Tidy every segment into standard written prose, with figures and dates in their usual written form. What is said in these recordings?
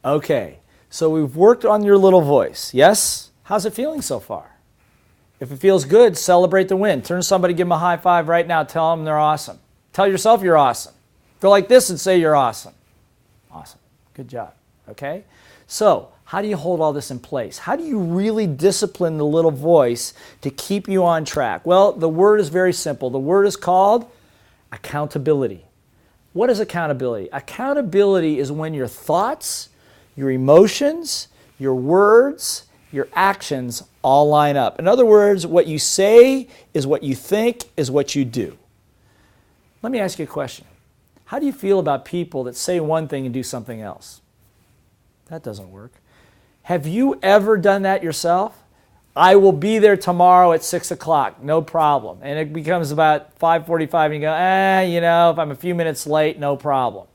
Okay, so we've worked on your little voice. Yes? How's it feeling so far? If it feels good, celebrate the win. Turn to somebody, give them a high five right now. Tell them they're awesome. Tell yourself you're awesome. Go like this and say you're awesome. Awesome. Good job. Okay? So, how do you hold all this in place? How do you really discipline the little voice to keep you on track? Well, the word is very simple. The word is called accountability. What is accountability? Accountability is when your thoughts, your emotions, your words, your actions all line up. In other words, what you say is what you think is what you do. Let me ask you a question. How do you feel about people that say one thing and do something else? That doesn't work. Have you ever done that yourself? I will be there tomorrow at 6 o'clock, no problem. And it becomes about 5:45 and you go, if I'm a few minutes late, no problem.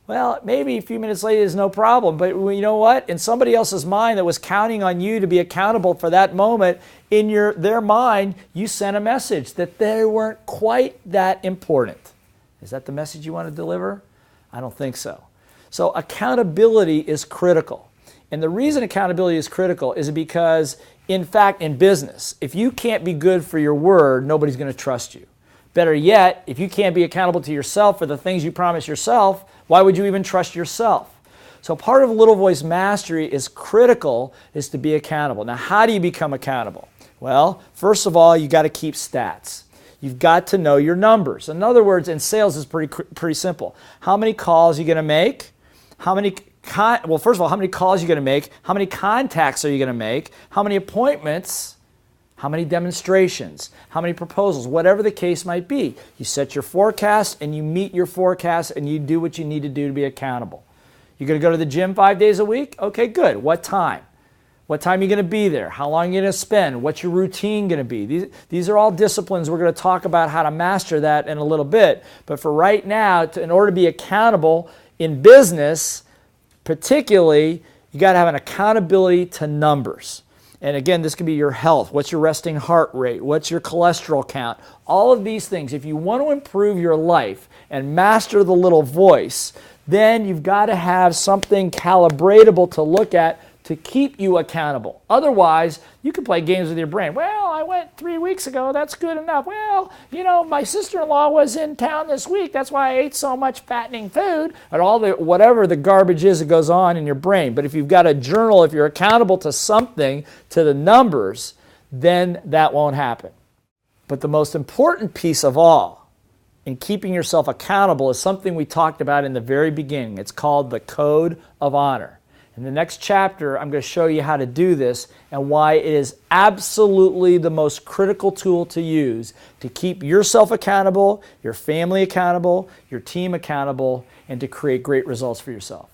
Well, maybe a few minutes late is no problem, but you know what? In somebody else's mind that was counting on you to be accountable for that moment, in their mind, you sent a message that they weren't quite that important. Is that the message you want to deliver? I don't think so. So accountability is critical. And the reason accountability is critical is because, in fact, in business, if you can't be good for your word, nobody's going to trust you. Better yet, if you can't be accountable to yourself for the things you promise yourself, why would you even trust yourself? So part of little voice mastery is critical, is to be accountable. Now, how do you become accountable? Well, first of all, you got to keep stats. You've got to know your numbers. In other words, in sales, it's pretty simple. How many calls are you going to make? First of all, how many calls are you going to make? How many contacts are you going to make? How many appointments? How many demonstrations? How many proposals? Whatever the case might be. You set your forecast and you meet your forecast and you do what you need to do to be accountable. You're going to go to the gym 5 days a week? Okay, good. What time? What time are you going to be there? How long are you going to spend? What's your routine going to be? These are all disciplines. We're going to talk about how to master that in a little bit. But for right now, in order to be accountable in business, particularly, you got to have an accountability to numbers. And again, this could be your health. What's your resting heart rate? What's your cholesterol count? All of these things. If you want to improve your life and master the little voice, then you've got to have something calibratable to look at to keep you accountable. Otherwise, you can play games with your brain. Well, I went 3 weeks ago. That's good enough. Well, my sister-in-law was in town this week. That's why I ate so much fattening food. And whatever the garbage is that goes on in your brain. But if you've got a journal, if you're accountable to something, to the numbers, then that won't happen. But the most important piece of all in keeping yourself accountable is something we talked about in the very beginning. It's called the Code of Honor. In the next chapter, I'm going to show you how to do this and why it is absolutely the most critical tool to use to keep yourself accountable, your family accountable, your team accountable, and to create great results for yourself.